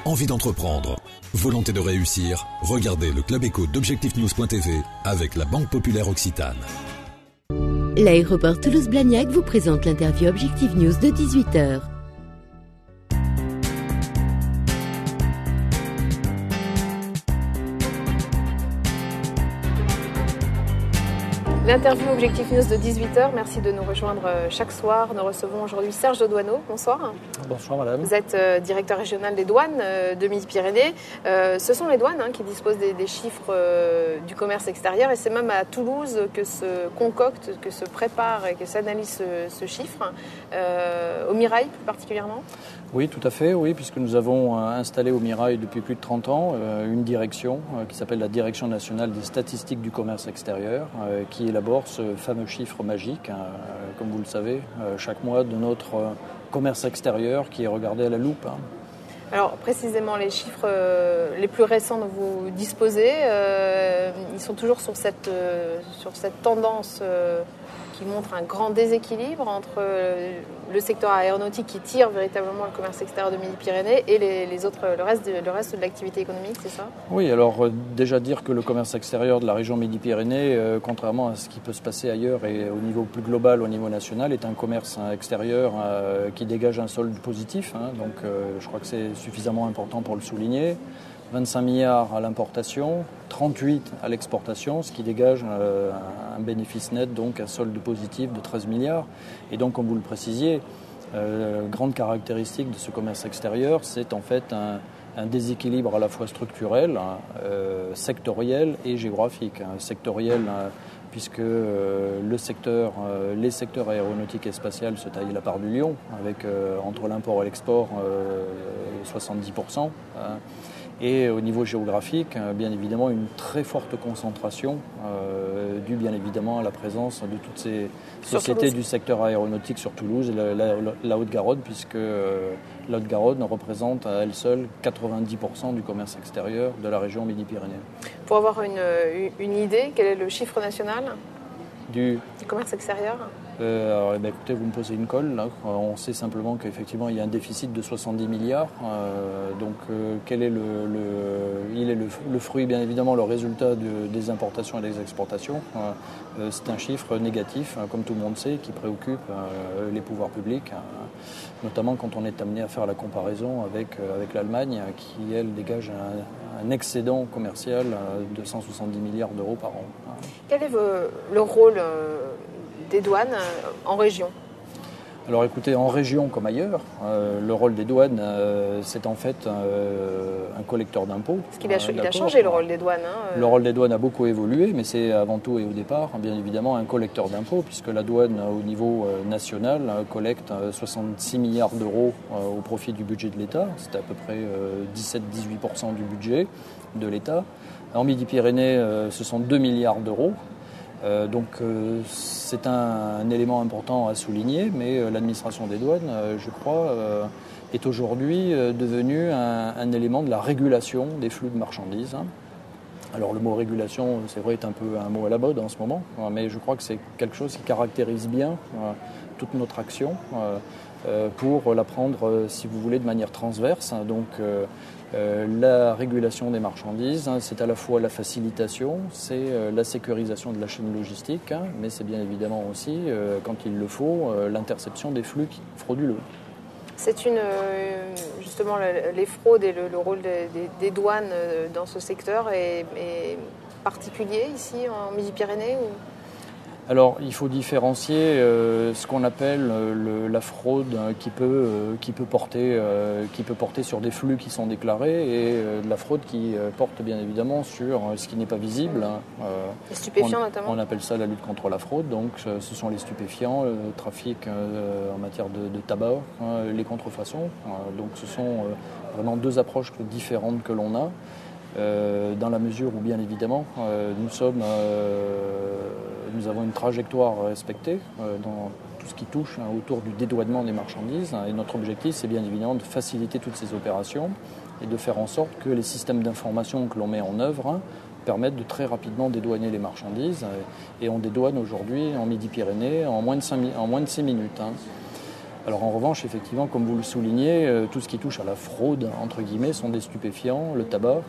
envie d'entreprendre, volonté de réussir, regardez le Club Éco d'Objectifnews.tv avec la Banque Populaire Occitane. L'aéroport Toulouse-Blagnac vous présente l'interview Objectif News de 18h. L'interview Objectif News de 18h, merci de nous rejoindre chaque soir. Nous recevons aujourd'hui Serge Dodouaneau. Bonsoir. Bonsoir madame. Vous êtes directeur régional des douanes de Midi-Pyrénées. Ce sont les douanes qui disposent des chiffres du commerce extérieur et c'est même à Toulouse que se concocte, que se prépare et que s'analyse ce chiffre, au Mirail plus particulièrement. Oui, tout à fait, oui, puisque nous avons installé au Mirail depuis plus de 30 ans une direction qui s'appelle la Direction nationale des statistiques du commerce extérieur, qui élabore ce fameux chiffre magique, comme vous le savez, chaque mois de notre commerce extérieur qui est regardé à la loupe. Alors précisément les chiffres les plus récents dont vous disposez, ils sont toujours sur cette tendance qui montre un grand déséquilibre entre le secteur aéronautique qui tire véritablement le commerce extérieur de Midi-Pyrénées et le reste de l'activité économique, c'est ça ? Oui, alors déjà dire que le commerce extérieur de la région Midi-Pyrénées, contrairement à ce qui peut se passer ailleurs et au niveau plus global, au niveau national, est un commerce extérieur qui dégage un solde positif. Donc je crois que c'est suffisamment important pour le souligner. 25 milliards à l'importation, 38 à l'exportation, ce qui dégage un bénéfice net, donc un solde positif de 13 milliards. Et donc, comme vous le précisiez, grande caractéristique de ce commerce extérieur, c'est en fait un déséquilibre à la fois structurel, sectoriel et géographique. Sectoriel, puisque les secteurs aéronautiques et spatial se taillent la part du lion, avec entre l'import et l'export 70%. Et au niveau géographique, bien évidemment, une très forte concentration due bien évidemment à la présence de toutes ces sociétés du secteur aéronautique sur Toulouse et la Haute-Garonne, puisque la Haute-Garonne représente à elle seule 90% du commerce extérieur de la région Midi-Pyrénées. Pour avoir une idée, quel est le chiffre national du commerce extérieur? Alors, écoutez, vous me posez une colle. Là. On sait simplement qu'effectivement, il y a un déficit de 70 milliards. Donc, quel est il est le fruit, bien évidemment, le résultat des importations et des exportations. C'est un chiffre négatif, comme tout le monde sait, qui préoccupe les pouvoirs publics, notamment quand on est amené à faire la comparaison avec l'Allemagne, qui, elle, dégage un excédent commercial de 170 milliards d'euros par an. Quel est le rôle des douanes en région? Alors écoutez, en région comme ailleurs, le rôle des douanes, c'est en fait un collecteur d'impôts. Parce qu'il a changé le rôle des douanes. Le rôle des douanes a beaucoup évolué, mais c'est avant tout et au départ, bien évidemment, un collecteur d'impôts, puisque la douane, au niveau national, collecte 66 milliards d'euros au profit du budget de l'État. C'est à peu près 17-18% du budget de l'État. En Midi-Pyrénées, ce sont 2 milliards d'euros. Donc c'est un élément important à souligner, mais l'administration des douanes, je crois, est aujourd'hui devenue un élément de la régulation des flux de marchandises. Alors le mot régulation, c'est vrai, est un peu un mot à la mode en ce moment, mais je crois que c'est quelque chose qui caractérise bien toute notre action pour la prendre, si vous voulez, de manière transverse. Donc la régulation des marchandises, c'est à la fois la facilitation, c'est la sécurisation de la chaîne logistique, mais c'est bien évidemment aussi, quand il le faut, l'interception des flux frauduleux. C'est justement les fraudes et le rôle des douanes dans ce secteur est particulier ici en Midi-Pyrénées ou... Alors, il faut différencier ce qu'on appelle la fraude qui peut porter sur des flux qui sont déclarés et la fraude qui porte bien évidemment sur ce qui n'est pas visible. Les stupéfiants notamment. On appelle ça la lutte contre la fraude. Donc, ce sont les stupéfiants, le trafic en matière de tabac, les contrefaçons. Donc, ce sont vraiment deux approches différentes que l'on a. Dans la mesure où, bien évidemment, nous avons une trajectoire à respecter dans tout ce qui touche autour du dédouanement des marchandises. Et notre objectif, c'est bien évidemment de faciliter toutes ces opérations et de faire en sorte que les systèmes d'information que l'on met en œuvre permettent de très rapidement dédouaner les marchandises. Et on dédouane aujourd'hui en Midi-Pyrénées en moins de 6 minutes. Alors en revanche, effectivement, comme vous le soulignez, tout ce qui touche à la fraude, entre guillemets, sont des stupéfiants, le tabac.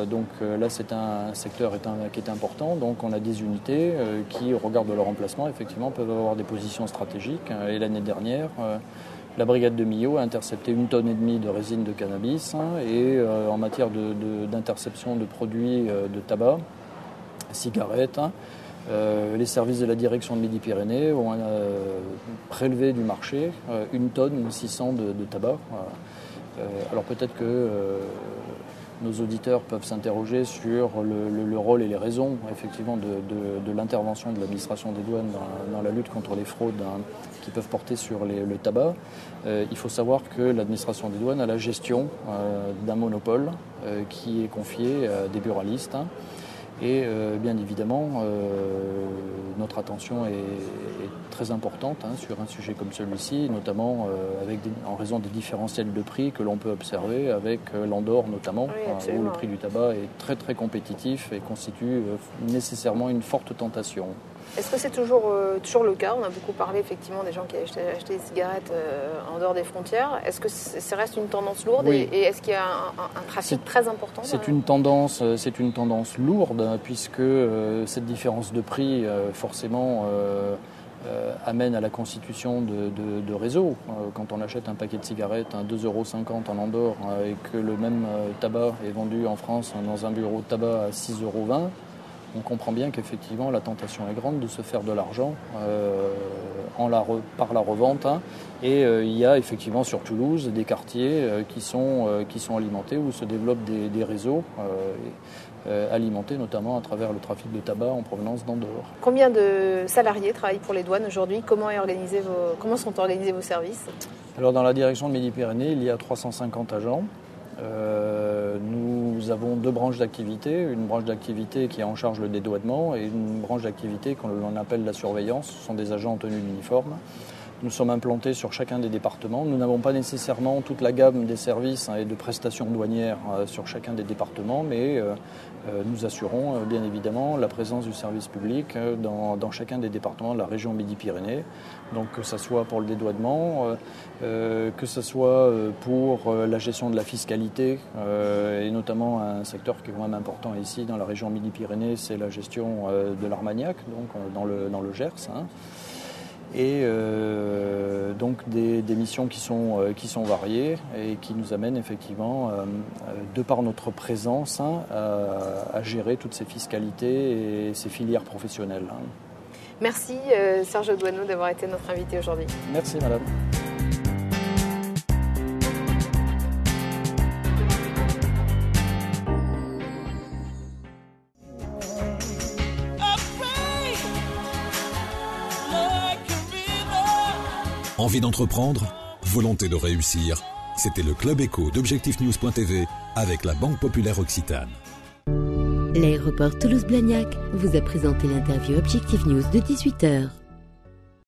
Donc là, c'est un secteur qui est important. Donc on a des unités qui, au regard de leur emplacement, effectivement, peuvent avoir des positions stratégiques. Et l'année dernière, la brigade de Millau a intercepté 1,5 tonne de résine de cannabis. Et en matière d'interception de produits de tabac, cigarettes, les services de la direction de Midi-Pyrénées ont prélevé du marché 1,6 tonne de tabac. Alors peut-être que nos auditeurs peuvent s'interroger sur le rôle et les raisons effectivement de l'intervention de l'administration des douanes dans la lutte contre les fraudes qui peuvent porter sur le tabac. Il faut savoir que l'administration des douanes a la gestion d'un monopole qui est confié à des buralistes. Et bien évidemment, notre attention est très importante sur un sujet comme celui-ci, notamment en raison des différentiels de prix que l'on peut observer avec l'Andorre notamment, où le prix du tabac est très très compétitif et constitue nécessairement une forte tentation. Est-ce que c'est toujours le cas? On a beaucoup parlé effectivement des gens qui achetaient des cigarettes en dehors des frontières. Est-ce que ça reste une tendance lourde? Oui. Et est-ce qu'il y a un trafic très important? C'est une tendance lourde puisque cette différence de prix forcément amène à la constitution de réseaux. Quand on achète un paquet de cigarettes à 2,50 € en Andorre et que le même tabac est vendu en France dans un bureau de tabac à 6,20 €, on comprend bien qu'effectivement la tentation est grande de se faire de l'argent par la revente. Et il y a effectivement sur Toulouse des quartiers qui sont alimentés, où se développent des réseaux alimentés notamment à travers le trafic de tabac en provenance d'Andorre. Combien de salariés travaillent pour les douanes aujourd'hui? Comment sont organisés vos services? Alors dans la direction de Midi-Pyrénées, il y a 350 agents. Nous avons 2 branches d'activité, une branche d'activité qui est en charge le dédouanement et une branche d'activité qu'on appelle la surveillance. Ce sont des agents en tenue d'uniforme. Nous sommes implantés sur chacun des départements. Nous n'avons pas nécessairement toute la gamme des services et de prestations douanières sur chacun des départements, mais nous assurons bien évidemment la présence du service public dans chacun des départements de la région Midi-Pyrénées. Donc que ce soit pour le dédouanement, que ce soit pour la gestion de la fiscalité, et notamment un secteur qui est quand même important ici dans la région Midi-Pyrénées, c'est la gestion de l'Armagnac, donc dans le Gers. Et donc des missions qui sont variées et qui nous amènent effectivement, de par notre présence, à gérer toutes ces fiscalités et ces filières professionnelles. Merci Serge Douaneau d'avoir été notre invité aujourd'hui. Merci madame. Envie d'entreprendre? Volonté de réussir? C'était le Club Éco d'Objectifnews.tv avec la Banque Populaire Occitane. L'aéroport Toulouse-Blagnac vous a présenté l'interview Objectif News de 18h.